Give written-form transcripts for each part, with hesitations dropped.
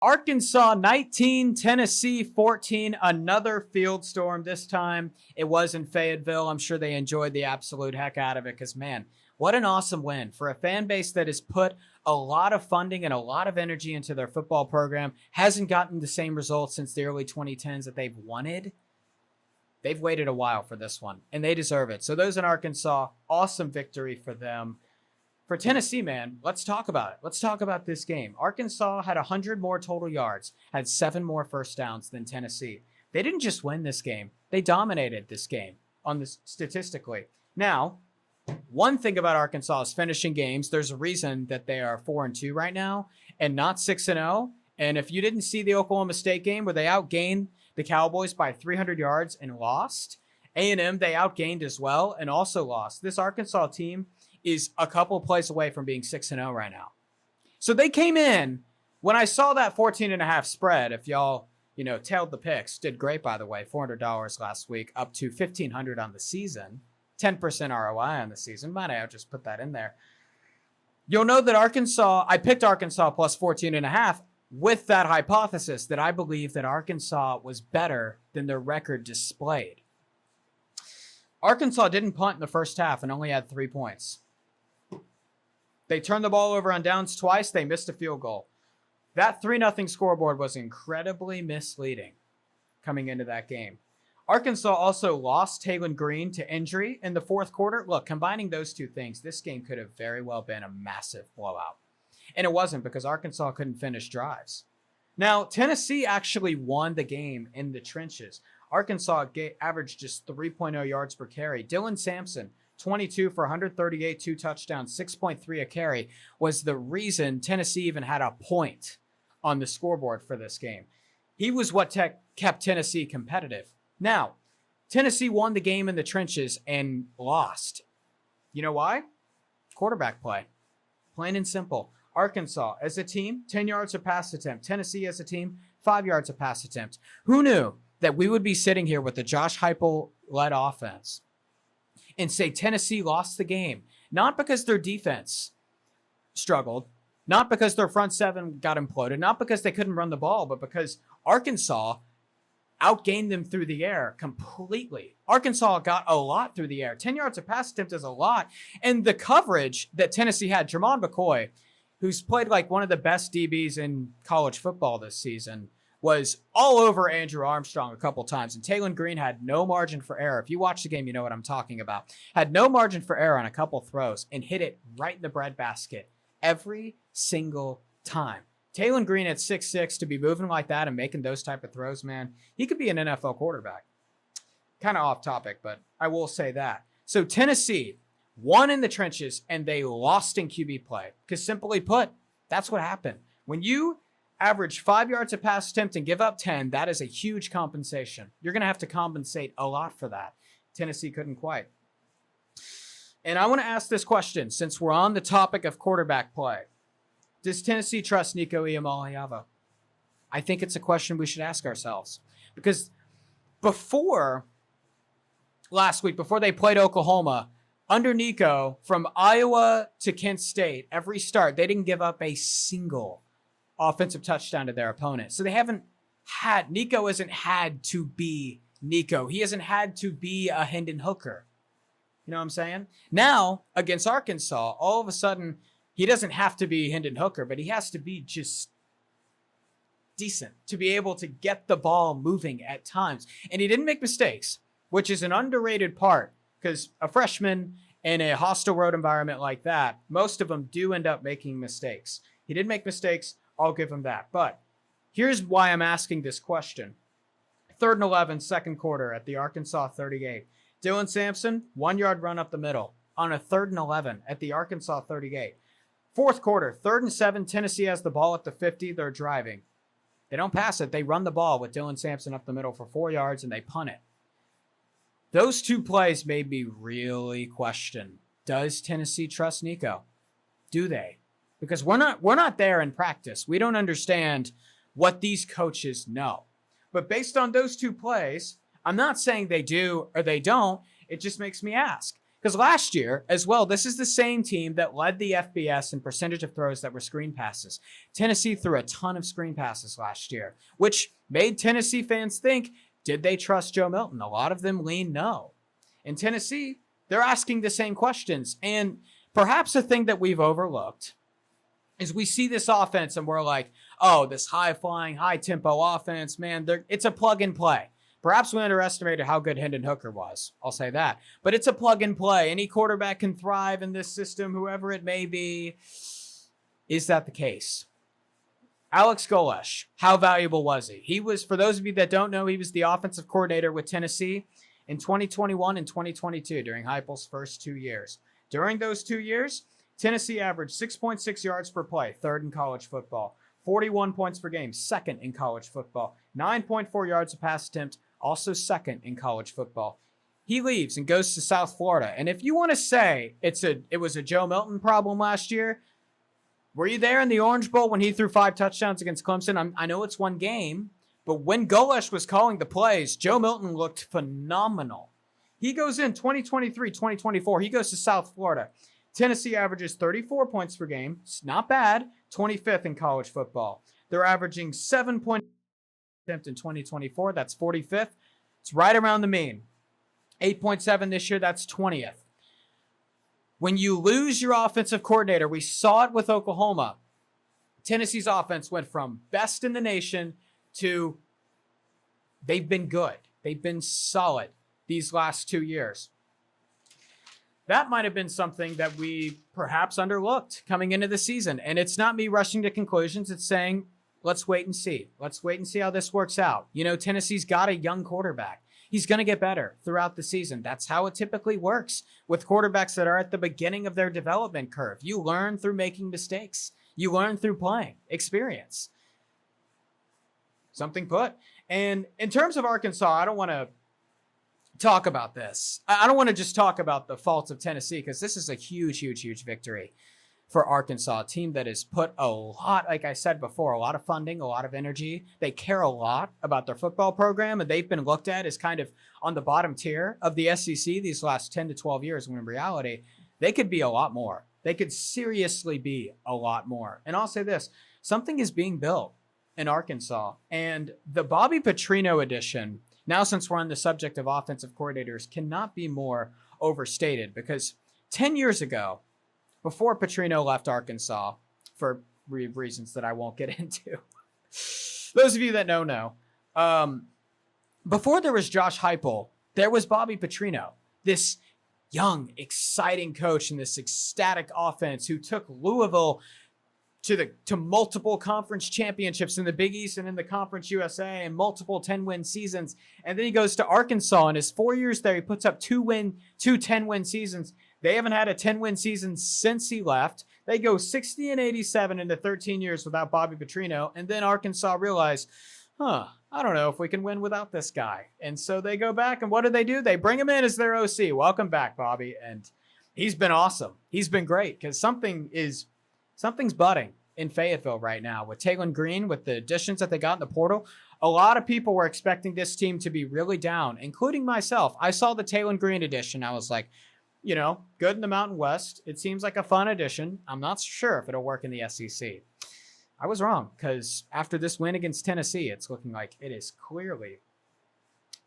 Arkansas 19, Tennessee 14, another field storm. This time it was in Fayetteville. I'm sure they enjoyed the absolute heck out of it because, man, what an awesome win for a fan base that has put a lot of funding and a lot of energy into their football program, hasn't gotten the same results since the early 2010s that they've wanted. They've waited a while for this one, and they deserve it. So those in Arkansas, awesome victory for them. For Tennessee, man, let's talk about it. Let's talk about this game. Arkansas had 100 more total yards, had 7 more first downs than Tennessee. They didn't just win this game. They dominated this game statistically. Now, one thing about Arkansas is finishing games. There's a reason that they are 4-2 right now and not 6-0. And if you didn't see the Oklahoma State game where they outgained the Cowboys by 300 yards and lost, A&M they outgained as well and also lost. This Arkansas team is a couple plays away from being 6-0 right now. So they came in, when I saw that 14.5 spread, if y'all, tailed the picks, did great, by the way, $400 last week, up to $1,500 on the season, 10% ROI on the season. Might I just put that in there? You'll know that I picked Arkansas plus 14.5 with that hypothesis that I believe that Arkansas was better than their record displayed. Arkansas didn't punt in the first half and only had 3 points. They turned the ball over on downs twice. They missed a field goal. That 3-0 scoreboard was incredibly misleading coming into that game. Arkansas also lost Taylen Green to injury in the fourth quarter. Look, combining those two things, this game could have very well been a massive blowout. And it wasn't because Arkansas couldn't finish drives. Now, Tennessee actually won the game in the trenches. Arkansas averaged just 3.0 yards per carry. Dylan Sampson, 22 for 138, 2 touchdowns, 6.3 a carry, was the reason Tennessee even had a point on the scoreboard for this game. He was what kept Tennessee competitive. Now, Tennessee won the game in the trenches and lost. You know why? Quarterback play. Plain and simple. Arkansas, as a team, 10 yards a pass attempt. Tennessee, as a team, 5 yards a pass attempt. Who knew that we would be sitting here with the Josh Heupel-led offense and say Tennessee lost the game, not because their defense struggled, not because their front seven got imploded, not because they couldn't run the ball, but because Arkansas outgained them through the air completely. Arkansas got a lot through the air. 10 yards of pass attempt is a lot. And the coverage that Tennessee had, Jermon McCoy, who's played like one of the best DBs in college football this season, was all over Andrew Armstrong a couple times. And Taylen Green had no margin for error. If you watch the game, you know what I'm talking about. Had no margin for error on a couple throws and hit it right in the breadbasket every single time. Taylen Green at 6'6", to be moving like that and making those type of throws, man, he could be an NFL quarterback. Kind of off topic, but I will say that. So Tennessee won in the trenches and they lost in QB play. Because simply put, that's what happened. When you average 5 yards a pass attempt and give up 10, that is a huge compensation. You're going to have to compensate a lot for that. Tennessee couldn't quite. And I want to ask this question, since we're on the topic of quarterback play. Does Tennessee trust Nico Iamaleava? I think it's a question we should ask ourselves. Because before last week, before they played Oklahoma, under Nico, from Iowa to Kent State, every start, they didn't give up a single offensive touchdown to their opponent. So Nico hasn't had to be Nico. He hasn't had to be a Hendon Hooker. You know what I'm saying? Now, against Arkansas, all of a sudden, he doesn't have to be Hendon Hooker, but he has to be just decent to be able to get the ball moving at times. And he didn't make mistakes, which is an underrated part, because a freshman in a hostile road environment like that, most of them do end up making mistakes. He did make mistakes. I'll give him that. But here's why I'm asking this question. 3rd and 11, second quarter at the Arkansas 38. Dylan Sampson, 1 yard run up the middle on a 3rd and 11 at the Arkansas 38. Fourth quarter, 3rd and 7, Tennessee has the ball at the 50. They're driving. They don't pass it. They run the ball with Dylan Sampson up the middle for 4 yards, and they punt it. Those two plays made me really question, does Tennessee trust Nico? Do they? Because we're not there in practice. We don't understand what these coaches know. But based on those two plays, I'm not saying they do or they don't. It just makes me ask. Because last year, as well, this is the same team that led the FBS in percentage of throws that were screen passes. Tennessee threw a ton of screen passes last year, which made Tennessee fans think, did they trust Joe Milton? A lot of them lean no. In Tennessee, they're asking the same questions. And perhaps the thing that we've overlooked is we see this offense and we're like, oh, this high-flying, high-tempo offense, man, it's a plug-and-play. Perhaps we underestimated how good Hendon Hooker was. I'll say that. But it's a plug-and-play. Any quarterback can thrive in this system, whoever it may be. Is that the case? Alex Golesh, how valuable was he? He was, for those of you that don't know, he was the offensive coordinator with Tennessee in 2021 and 2022 during Heupel's first 2 years. During those 2 years, Tennessee averaged 6.6 yards per play, third in college football. 41 points per game, second in college football. 9.4 yards a pass attempt, also second in college football. He leaves and goes to South Florida. And if you want to say it was a Joe Milton problem last year, were you there in the Orange Bowl when he threw 5 touchdowns against Clemson? I know it's one game, but when Golesh was calling the plays, Joe Milton looked phenomenal. He goes in 2023, 2024. He goes to South Florida. Tennessee averages 34 points per game. It's not bad. 25th in college football. They're averaging 7 points attempt in 2024. That's 45th. It's right around the mean. 8.7 this year. That's 20th. When you lose your offensive coordinator, we saw it with Oklahoma. Tennessee's offense went from best in the nation to they've been good. They've been solid these last 2 years. That might have been something that we perhaps underlooked coming into the season. And it's not me rushing to conclusions. It's saying, let's wait and see. Let's wait and see how this works out. You know, Tennessee's got a young quarterback. He's going to get better throughout the season. That's how it typically works with quarterbacks that are at the beginning of their development curve. You learn through making mistakes. You learn through playing, experience. Something put. And in terms of Arkansas, I don't want to talk about this. I don't want to just talk about the faults of Tennessee because this is a huge, huge, huge victory for Arkansas, a team that has put a lot, like I said before, a lot of funding, a lot of energy. They care a lot about their football program, and they've been looked at as kind of on the bottom tier of the SEC these last 10 to 12 years, when in reality, they could be a lot more. They could seriously be a lot more. And I'll say this, something is being built in Arkansas, and the Bobby Petrino edition, now since we're on the subject of offensive coordinators, cannot be more overstated because 10 years ago, before Petrino left Arkansas, for reasons that I won't get into, those of you that know, before there was Josh Heupel, there was Bobby Petrino, this young, exciting coach in this ecstatic offense who took Louisville to multiple conference championships in the Big East and in the Conference USA and multiple 10-win seasons. And then he goes to Arkansas. In his 4 years there, he puts up two 10-win seasons. They haven't had a 10-win season since he left. They go 60-87 in the 13 years without Bobby Petrino. And then Arkansas realized, I don't know if we can win without this guy. And so they go back, and what do? They bring him in as their OC. Welcome back, Bobby. And he's been awesome. He's been great because something's budding in Fayetteville right now with Taylon Green, with the additions that they got in the portal. A lot of people were expecting this team to be really down, including myself. I saw the Taylon Green edition. I was like, you know, good in the Mountain West. It seems like a fun addition. I'm not sure if it'll work in the SEC. I was wrong because after this win against Tennessee, it's looking like it is clearly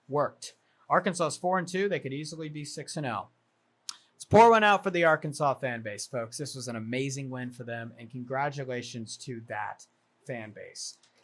worked. Arkansas's 4-2. They could easily be 6-0. Let's pour one out for the Arkansas fan base, folks. This was an amazing win for them, and congratulations to that fan base.